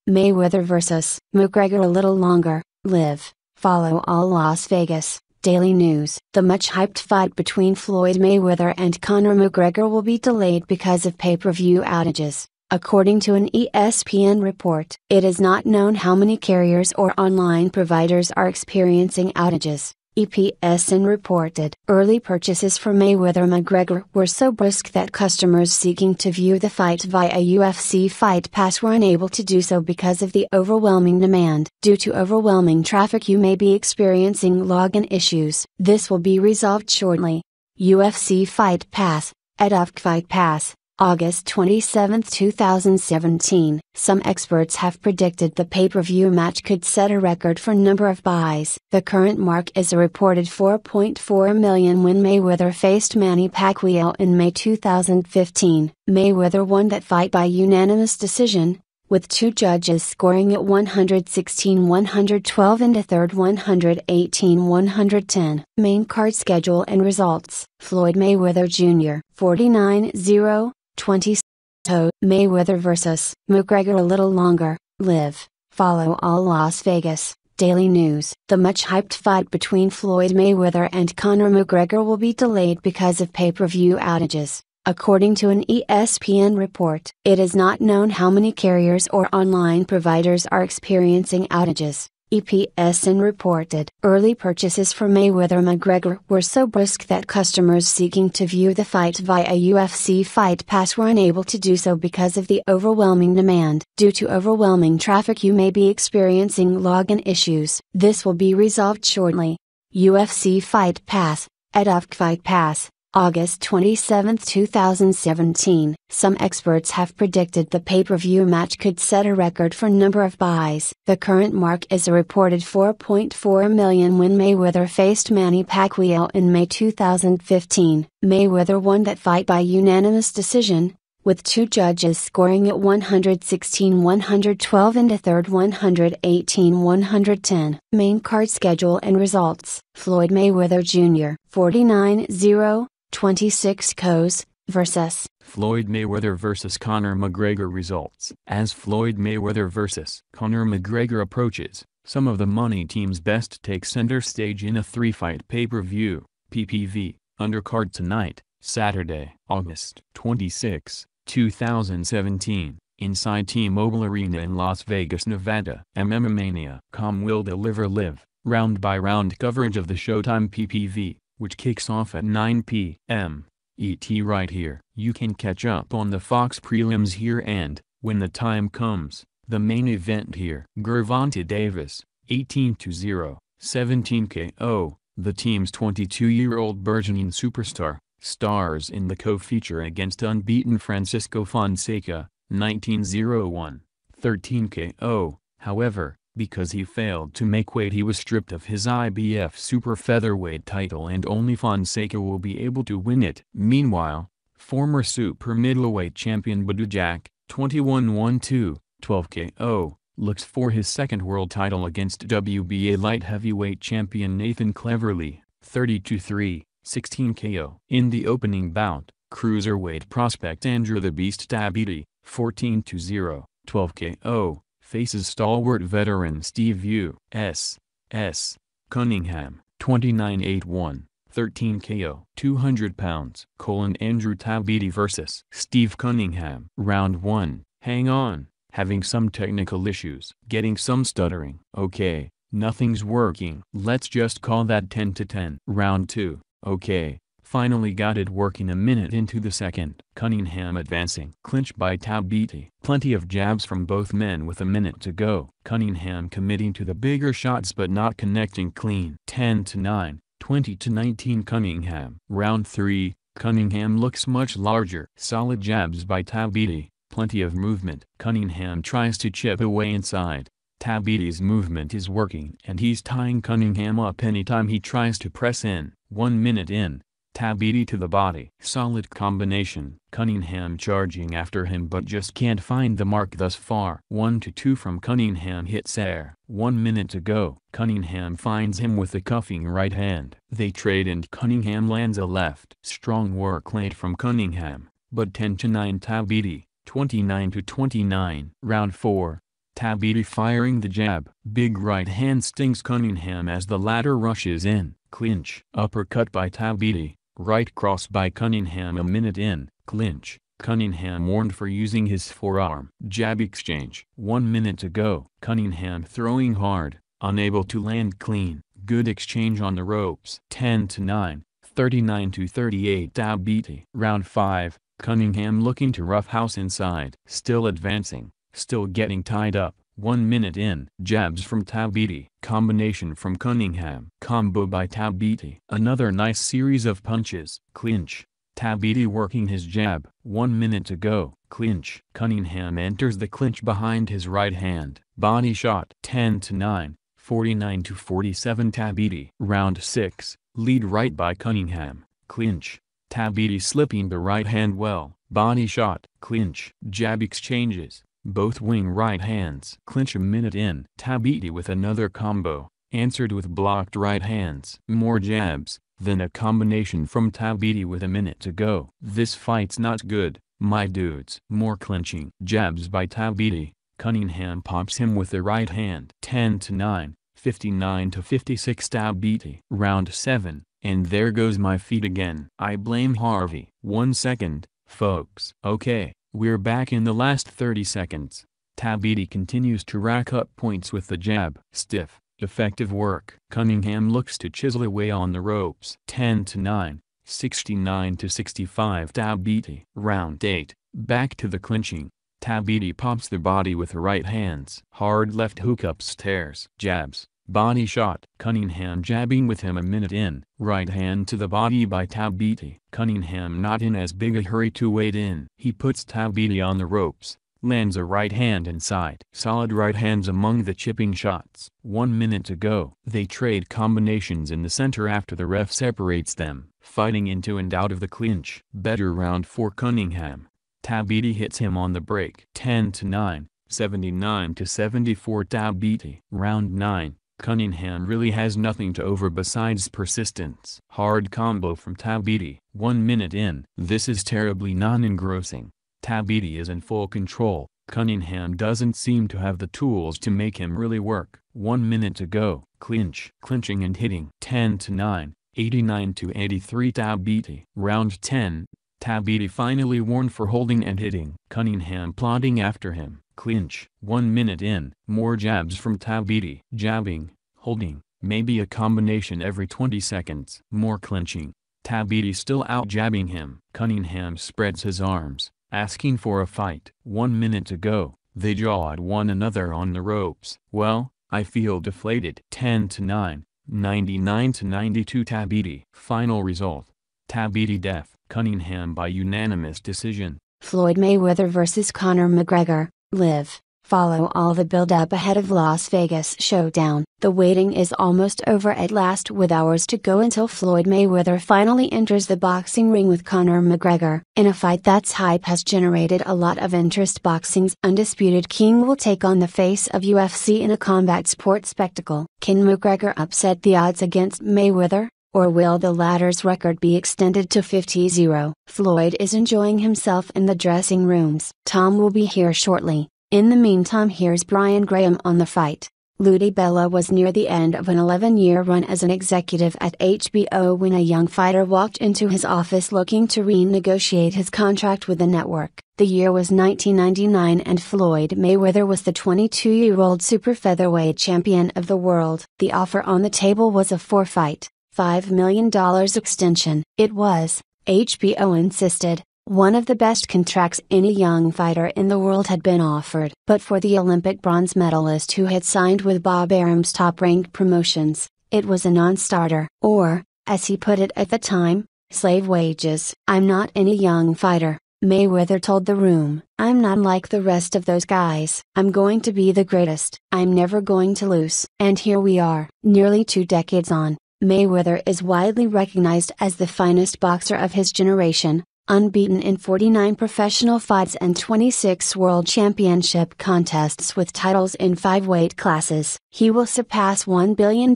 Mayweather vs. McGregor a little longer, live, follow all Las Vegas, daily news. The much-hyped fight between Floyd Mayweather and Conor McGregor will be delayed because of pay-per-view outages, according to an ESPN report. It is not known how many carriers or online providers are experiencing outages. ESPN reported early purchases for Mayweather-McGregor were so brisk that customers seeking to view the fight via UFC Fight Pass were unable to do so because of the overwhelming demand. Due to overwhelming traffic, you may be experiencing login issues. This will be resolved shortly. UFC Fight Pass, IBF Fight Pass, August 27, 2017. Some experts have predicted the pay-per-view match could set a record for number of buys. The current mark is a reported 4.4 million when Mayweather faced Manny Pacquiao in May 2015. Mayweather won that fight by unanimous decision, with two judges scoring at 116-112 and a third 118-110. Main card schedule and results. Floyd Mayweather Jr. 49-0. 20. Mayweather vs. McGregor a little longer, live, follow all Las Vegas, daily news. The much-hyped fight between Floyd Mayweather and Conor McGregor will be delayed because of pay-per-view outages, according to an ESPN report. It is not known how many carriers or online providers are experiencing outages. ESPN reported early purchases for Mayweather-McGregor were so brisk that customers seeking to view the fight via UFC Fight Pass were unable to do so because of the overwhelming demand. Due to overwhelming traffic, you may be experiencing login issues. This will be resolved shortly. UFC Fight Pass, IBF Fight Pass, August 27, 2017. Some experts have predicted the pay-per-view match could set a record for number of buys. The current mark is a reported 4.4 million when Mayweather faced Manny Pacquiao in May 2015. Mayweather won that fight by unanimous decision, with two judges scoring at 116-112 and a third 118-110. Main card schedule and results. Floyd Mayweather Jr. 49-0. 26 KOs, vs. Floyd Mayweather vs. Conor McGregor results. As Floyd Mayweather vs. Conor McGregor approaches, some of the money team's best take center stage in a three-fight pay-per-view, PPV, undercard tonight, Saturday, August 26, 2017, inside T-Mobile Arena in Las Vegas, Nevada. MMA.com will deliver live, round-by-round coverage of the Showtime PPV, which kicks off at 9 p.m. ET right here. You can catch up on the Fox prelims here and, when the time comes, the main event here. Gervonta Davis, 18-0, 17 KO, the team's 22-year-old burgeoning superstar, stars in the co-feature against unbeaten Francisco Fonseca, 19-0-1, 13 KO. However, because he failed to make weight, he was stripped of his IBF Super Featherweight title and only Fonseca will be able to win it. Meanwhile, former Super Middleweight champion Badou, 21-1-2, 12 KO, looks for his second world title against WBA light heavyweight champion Nathan Cleverly, 32-3, 16 KO. In the opening bout, Cruiserweight prospect Andrew "The Beast" Tabiti, 14-0, 12 KO, faces stalwart veteran Steve U.S.S. Cunningham, 29-8-1, 13 KO. 200 pounds. Andrew Tabiti vs. Steve Cunningham. Round 1, hang on, having some technical issues. Getting some stuttering. Okay, nothing's working. Let's just call that 10-10. Round 2, okay. Finally got it working a minute into the second. Cunningham advancing. Clinch by Tabiti. Plenty of jabs from both men with a minute to go. Cunningham committing to the bigger shots but not connecting clean. 10-9, 20-19 Cunningham. Round 3, Cunningham looks much larger. Solid jabs by Tabiti. Plenty of movement. Cunningham tries to chip away inside. Tabiti's movement is working and he's tying Cunningham up anytime he tries to press in. 1 minute in. Tabiti to the body. Solid combination. Cunningham charging after him but just can't find the mark thus far. 1-2 from Cunningham hits air. 1 minute to go. Cunningham finds him with a cuffing right hand. They trade and Cunningham lands a left. Strong work late from Cunningham, but 10-9 Tabiti, 29-29. Round 4. Tabiti firing the jab. Big right hand stings Cunningham as the latter rushes in. Clinch. Uppercut by Tabiti. Right cross by Cunningham. A minute in. Clinch. Cunningham warned for using his forearm. Jab exchange. 1 minute to go. Cunningham throwing hard, unable to land clean. Good exchange on the ropes. 10-9, 39-38 Tabiti. Round 5, Cunningham looking to roughhouse inside. Still advancing, still getting tied up. 1 minute in. Jabs from Tabiti. Combination from Cunningham. Combo by Tabiti. Another nice series of punches. Clinch. Tabiti working his jab. 1 minute to go. Clinch. Cunningham enters the clinch behind his right hand. Body shot. 10-9, 49-47 Tabiti. Round 6. Lead right by Cunningham. Clinch. Tabiti slipping the right hand well. Body shot. Clinch. Jab exchanges. Both wing right hands. Clinch. A minute in. Tabiti with another combo, answered with blocked right hands. More jabs, then a combination from Tabiti with a minute to go. This fight's not good, my dudes. More clinching. Jabs by Tabiti. Cunningham pops him with the right hand. 10-9, 59-56 Tabiti. Round 7, and there goes my feet again. I blame Harvey. 1 second, folks. Okay, we're back in the last 30 seconds. Tabiti continues to rack up points with the jab. Stiff, effective work. Cunningham looks to chisel away on the ropes. 10-9, 69-65 Tabiti. Round 8, back to the clinching. Tabiti pops the body with right hands. Hard left hook upstairs. Jabs. Body shot. Cunningham jabbing with him. A minute in. Right hand to the body by Tabiti. Cunningham not in as big a hurry to wade in. He puts Tabiti on the ropes. Lands a right hand inside. Solid right hands among the chipping shots. 1 minute to go. They trade combinations in the center after the ref separates them. Fighting into and out of the clinch. Better round for Cunningham. Tabiti hits him on the break. 10-9, 79-74 Tabiti. Round 9, Cunningham really has nothing to offer besides persistence. Hard combo from Tabiti. 1 minute in. This is terribly non-engrossing. Tabiti is in full control. Cunningham doesn't seem to have the tools to make him really work. 1 minute to go. Clinch. Clinching and hitting. 10-9, 89-83 Tabiti. Round 10. Tabiti finally warned for holding and hitting. Cunningham plodding after him. Clinch. 1 minute in. More jabs from Tabiti. Jabbing, holding, maybe a combination every 20 seconds. More clinching. Tabiti still out jabbing him. Cunningham spreads his arms, asking for a fight. 1 minute to go. They jaw at one another on the ropes. Well, I feel deflated. 10-9, 99-92 Tabiti. Final result. Tabiti def. Cunningham by unanimous decision. Floyd Mayweather vs. Conor McGregor, live. Follow all the build-up ahead of Las Vegas showdown. The waiting is almost over at last, with hours to go until Floyd Mayweather finally enters the boxing ring with Conor McGregor. In a fight that's hype has generated a lot of interest, boxing's undisputed king will take on the face of UFC in a combat sport spectacle. Can McGregor upset the odds against Mayweather? Or will the latter's record be extended to 50-0? Floyd is enjoying himself in the dressing rooms. Tom will be here shortly. In the meantime, here's Brian Graham on the fight. Ludi Bella was near the end of an 11-year run as an executive at HBO when a young fighter walked into his office looking to renegotiate his contract with the network. The year was 1999 and Floyd Mayweather was the 22-year-old super featherweight champion of the world. The offer on the table was a 4-fight, $5 million extension. It was, HBO insisted, one of the best contracts any young fighter in the world had been offered. But for the Olympic bronze medalist who had signed with Bob Arum's top-ranked promotions, it was a non-starter. Or, as he put it at the time, slave wages. "I'm not any young fighter," Mayweather told the room. "I'm not like the rest of those guys. I'm going to be the greatest. I'm never going to lose." And here we are, nearly 2 decades on. Mayweather is widely recognized as the finest boxer of his generation, unbeaten in 49 professional fights and 26 world championship contests with titles in 5 weight classes. He will surpass $1 billion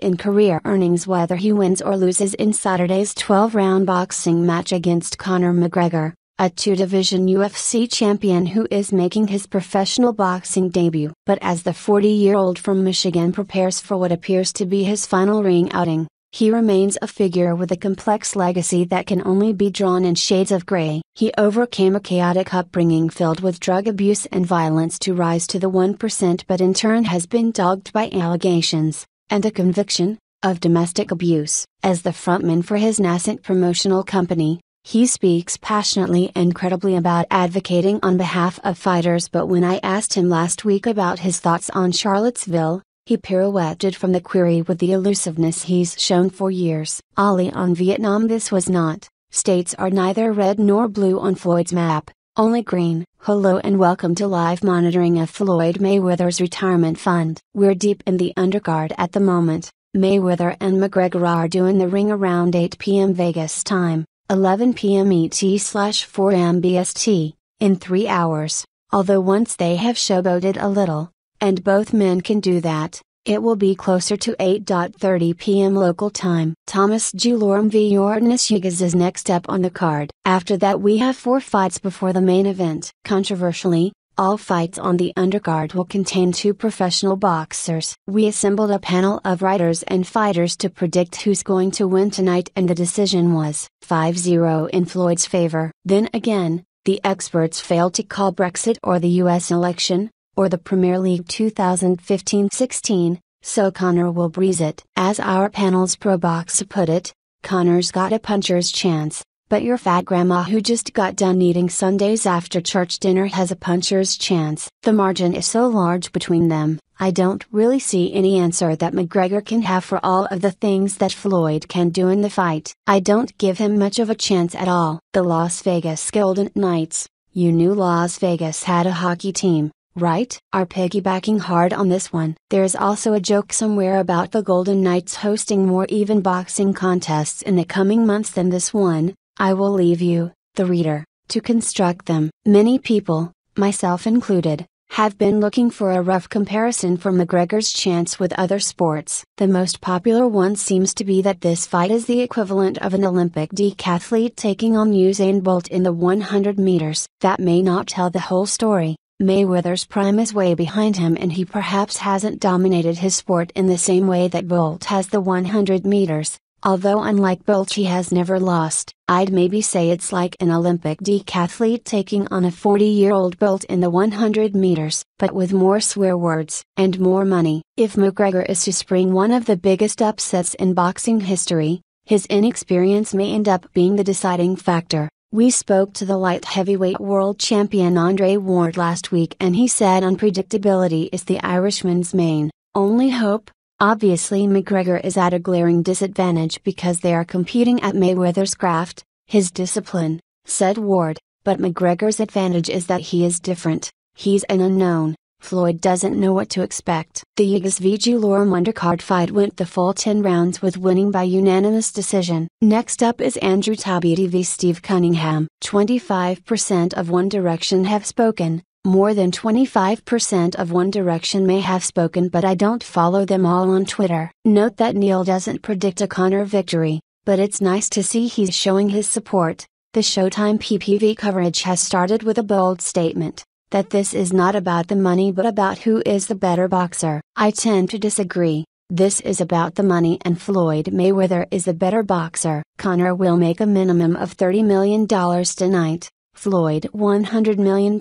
in career earnings whether he wins or loses in Saturday's 12-round boxing match against Conor McGregor. a two-division UFC champion who is making his professional boxing debut. But as the 40-year-old from Michigan prepares for what appears to be his final ring outing, he remains a figure with a complex legacy that can only be drawn in shades of gray. He overcame a chaotic upbringing filled with drug abuse and violence to rise to the 1%, but in turn has been dogged by allegations, and a conviction, of domestic abuse. As the frontman for his nascent promotional company, he speaks passionately and credibly about advocating on behalf of fighters, but when I asked him last week about his thoughts on Charlottesville, he pirouetted from the query with the elusiveness he's shown for years. Ali on Vietnam. This was not. States are neither red nor blue on Floyd's map, only green. Hello and welcome to live monitoring of Floyd Mayweather's retirement fund. We're deep in the undercard at the moment. Mayweather and McGregor are due in the ring around 8 p.m. Vegas time, 11 p.m. ET/4 am BST, in 3 hours, although once they have showboated a little, and both men can do that, it will be closer to 8:30 p.m. local time. Thomas Dulorum v Yordenis Ugas is next up on the card. After that we have 4 fights before the main event. Controversially, all fights on the undercard will contain 2 professional boxers. We assembled a panel of writers and fighters to predict who's going to win tonight, and the decision was 5-0 in Floyd's favor. Then again, the experts failed to call Brexit or the U.S. election, or the Premier League 2015-16, so Conor will breeze it. As our panel's pro boxer put it, Conor's got a puncher's chance, but your fat grandma who just got done eating sundaes after church dinner has a puncher's chance. The margin is so large between them, I don't really see any answer that McGregor can have for all of the things that Floyd can do in the fight. I don't give him much of a chance at all. The Las Vegas Golden Knights, you knew Las Vegas had a hockey team, right? Are piggybacking hard on this one. There's also a joke somewhere about the Golden Knights hosting more even boxing contests in the coming months than this one. I will leave you, the reader, to construct them. Many people, myself included, have been looking for a rough comparison for McGregor's chance with other sports. The most popular one seems to be that this fight is the equivalent of an Olympic decathlete taking on Usain Bolt in the 100 meters. That may not tell the whole story. Mayweather's prime is way behind him, and he perhaps hasn't dominated his sport in the same way that Bolt has the 100 meters. Although unlike Bolt he has never lost. I'd maybe say it's like an Olympic decathlete taking on a 40-year-old Bolt in the 100 meters, but with more swear words and more money. If McGregor is to spring one of the biggest upsets in boxing history, his inexperience may end up being the deciding factor. We spoke to the light heavyweight world champion Andre Ward last week, and he said unpredictability is the Irishman's main, only hope. Obviously McGregor is at a glaring disadvantage because they are competing at Mayweather's craft, his discipline, said Ward, but McGregor's advantage is that he is different. He's an unknown. Floyd doesn't know what to expect. The U.S. v Dulorum undercard fight went the full 10 rounds with winning by unanimous decision. Next up is Andrew Tabiti v Steve Cunningham. 25% of One Direction have spoken. More than 25% of One Direction may have spoken, but I don't follow them all on Twitter. Note that Neil doesn't predict a Conor victory, but it's nice to see he's showing his support. The Showtime PPV coverage has started with a bold statement that this is not about the money but about who is the better boxer. I tend to disagree. This is about the money, and Floyd Mayweather is the better boxer. Conor will make a minimum of $30 million tonight. Floyd $100 million,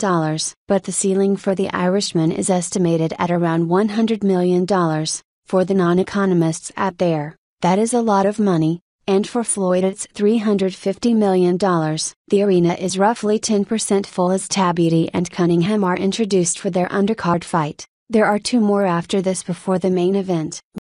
but the ceiling for the Irishman is estimated at around $100 million. For the non-economists out there, that is a lot of money, and for Floyd it's $350 million. The arena is roughly 10% full as Tabiti and Cunningham are introduced for their undercard fight. There are 2 more after this before the main event.